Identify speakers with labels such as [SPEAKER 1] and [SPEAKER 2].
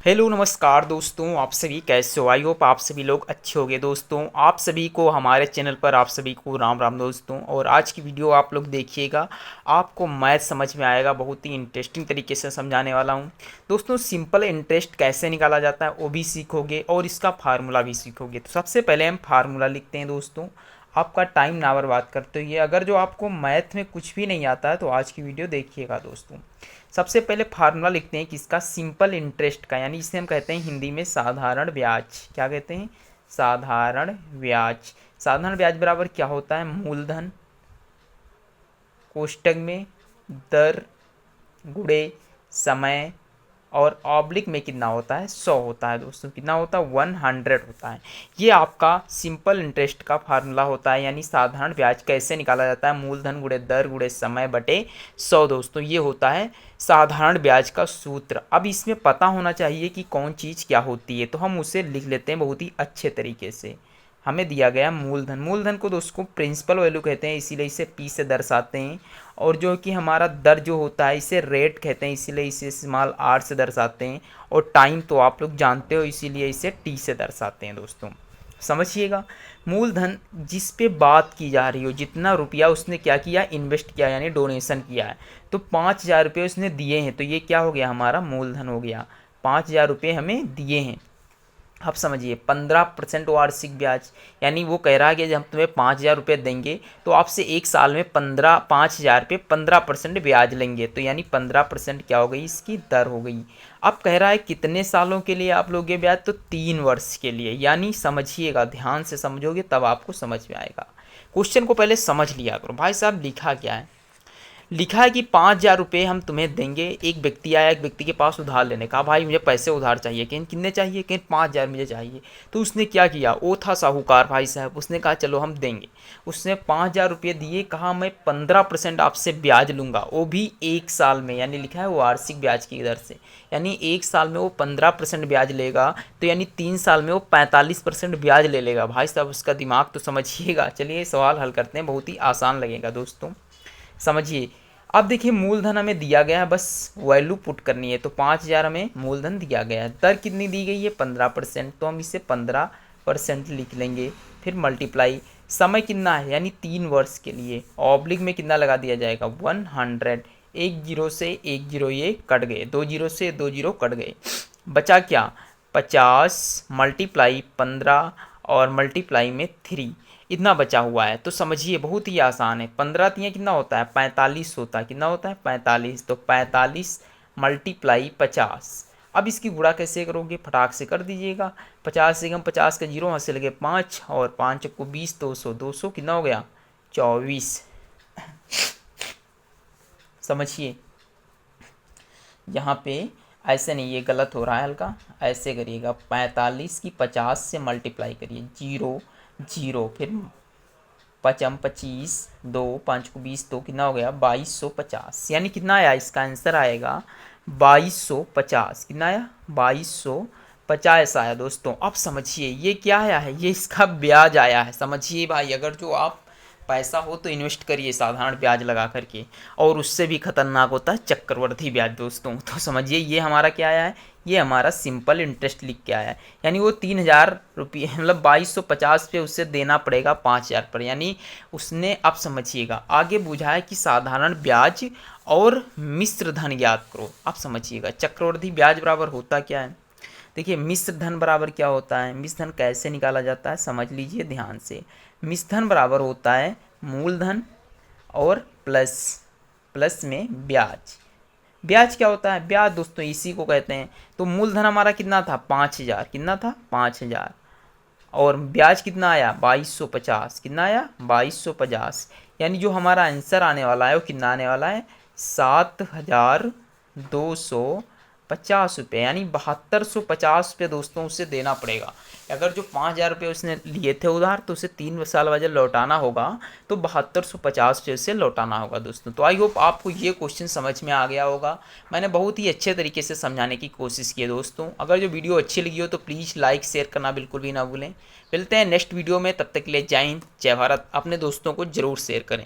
[SPEAKER 1] Hello नमस्कार दोस्तों, आप सभी कैसे हो? आई होप आप सभी लोग अच्छे होंगे दोस्तों। आप सभी को हमारे चैनल पर आप सभी को राम राम दोस्तों। और आज की वीडियो आप लोग देखिएगा, आपको मैथ समझ में आएगा। बहुत ही इंटरेस्टिंग तरीके से समझाने वाला हूं दोस्तों। सिंपल इंटरेस्ट कैसे निकाला जाता है वो भी सीखोगे और इसका फार्मूला भी सीखोगे। तो सबसे पहले हम फार्मूला लिखते हैं दोस्तों। आपका टाइम ना बर्बाद करते हुए, अगर जो आपको मैथ में कुछ भी नहीं आता है तो आज की वीडियो देखिएगा दोस्तों। सबसे पहले फार्मूला लिखते हैं किसका? सिंपल इंटरेस्ट का, यानी इसे हम कहते हैं हिंदी में साधारण ब्याज। क्या कहते हैं? साधारण ब्याज। साधारण ब्याज बराबर क्या होता है? मूलधन कोष्टक में दर गुणे समय, और ऑब्लिक में कितना होता है? 100 होता है दोस्तों। कितना होता है? 100 होता है। ये आपका सिंपल इंटरेस्ट का फार्मूला होता है, यानी साधारण ब्याज कैसे निकाला जाता है? मूलधन गुणे दर गुणे समय बटे 100 दोस्तों। ये होता है साधारण ब्याज का सूत्र। अब इसमें पता होना चाहिए कि कौन चीज़ क्या होती है, तो हम उसे लिख लेते हैं बहुत ही अच्छे तरीके से। हमें दिया गया मूलधन। मूलधन को दोस्तों प्रिंसिपल वैल्यू कहते हैं, इसीलिए इसे पी से दर्शाते हैं। और जो कि हमारा दर जो होता है इसे रेट कहते हैं, इसीलिए इसे स्मॉल आर से दर्शाते हैं। और टाइम तो आप लोग जानते हो, इसीलिए इसे टी से दर्शाते हैं दोस्तों। समझिएगा, मूलधन जिस पे बात की जा रही हो, जितना रुपया उसने क्या किया? इन्वेस्ट किया, यानी डोनेशन किया है। तो 5,000 रुपये उसने दिए हैं, तो ये क्या हो गया? हमारा मूलधन हो गया। 5,000 रुपये हमें दिए हैं। अब समझिए 15% वार्षिक ब्याज, यानी वो कह रहा है कि जब हम तुम्हें 5,000 रुपये देंगे तो आपसे एक साल में 5,000 पे 15% ब्याज लेंगे। तो यानी 15% क्या हो गई? इसकी दर हो गई। अब कह रहा है कितने सालों के लिए आप लोगे ब्याज? तो 3 वर्ष के लिए। यानी समझिएगा, ध्यान से समझोगे तब आपको समझ में आएगा। क्वेश्चन को पहले समझ लिया करो। भाई साहब लिखा क्या है? लिखा है कि 5,000 रुपये हम तुम्हें देंगे। एक व्यक्ति आया, एक व्यक्ति के पास उधार लेने का। भाई मुझे पैसे उधार चाहिए। कितने चाहिए? 5,000 मुझे चाहिए। तो उसने क्या किया? वो था साहूकार भाई साहब। उसने कहा चलो हम देंगे। उसने 5,000 रुपये दिए। कहा मैं 15% आपसे ब्याज लूँगा, वो भी एक साल में। यानी लिखा है वार्षिक ब्याज की दर से, यानी एक साल में वो 15% ब्याज लेगा। तो यानी 3 साल में वो 45% ब्याज ले लेगा। भाई साहब उसका दिमाग तो समझिएगा। चलिए सवाल हल करते हैं, बहुत ही आसान लगेगा दोस्तों। समझिए, अब देखिए मूलधन हमें दिया गया है, बस वैल्यू पुट करनी है। तो 5,000 हमें मूलधन दिया गया है। दर कितनी दी गई है? 15%। तो हम इसे 15% लिख लेंगे। फिर मल्टीप्लाई, समय कितना है? यानी 3 वर्ष के लिए। ऑब्लिक में कितना लगा दिया जाएगा? 100। एक जीरो से एक जीरो ये कट गए, 2 जीरो से 2 जीरो कट गए। बचा क्या? 50 मल्टीप्लाई 15 और मल्टीप्लाई में 3, इतना बचा हुआ है। तो समझिए बहुत ही आसान है। 15 तियाँ कितना होता है? 45 होता है। कितना होता है? 45। तो 45 मल्टीप्लाई 50। अब इसकी गुणा कैसे करोगे? फटाक से कर दीजिएगा। 50 से हम 50 का जीरो यहाँ से लगे 5, और 5 को 20, 200, 200 कितना हो गया? 24। समझिए यहाँ पे ऐसे नहीं, ये गलत हो रहा है हल्का। ऐसे करिएगा, 45 की 50 से मल्टीप्लाई करिए, जीरो जीरो, फिर 25, 2, 5 को 20, तो कितना हो गया? 2250। यानी कितना आया? इसका आंसर आएगा 2250। कितना आया? 2250 आया दोस्तों। अब समझिए ये क्या आया है? ये इसका ब्याज आया है। समझिए भाई, अगर जो आप पैसा हो तो इन्वेस्ट करिए साधारण ब्याज लगा करके, और उससे भी खतरनाक होता है चक्रवर्ती ब्याज दोस्तों। तो समझिए ये हमारा क्या आया है? ये हमारा सिंपल इंटरेस्ट लिख के आया है। यानी वो 3,000 रुपये मतलब 2250 पे उससे देना पड़ेगा 5,000 पर। यानी उसने, अब समझिएगा आगे बुझा है कि साधारण ब्याज और मिश्र धन ज्ञात करो। अब समझिएगा चक्रवर्ती ब्याज बराबर होता क्या है? देखिए मिश्र धन बराबर क्या होता है? मिश्र धन कैसे निकाला जाता है समझ लीजिए ध्यान से। मिश्र धन बराबर होता है मूलधन और प्लस, प्लस में ब्याज। ब्याज क्या होता है? ब्याज दोस्तों इसी को कहते हैं। तो मूलधन हमारा कितना था? 5,000। कितना था? 5,000। और ब्याज कितना आया? 2250। कितना आया? 2250। यानी जो हमारा आंसर आने वाला है वो कितना आने वाला है? 7,250 रुपये, यानी 7,250 रुपये दोस्तों उसे देना पड़ेगा। अगर जो 5,000 रुपये उसने लिए थे उधार, तो उसे 3 साल बाद जब लौटाना होगा तो 7,250 रुपये उसे लौटाना होगा दोस्तों। तो आई होप आपको ये क्वेश्चन समझ में आ गया होगा। मैंने बहुत ही अच्छे तरीके से समझाने की कोशिश की है दोस्तों। अगर जो वीडियो अच्छी लगी हो तो प्लीज़ लाइक शेयर करना बिल्कुल भी ना भूलें। मिलते हैं नेक्स्ट वीडियो में, तब तक के लिए जय हिंद जय भारत। अपने दोस्तों को ज़रूर शेयर करें।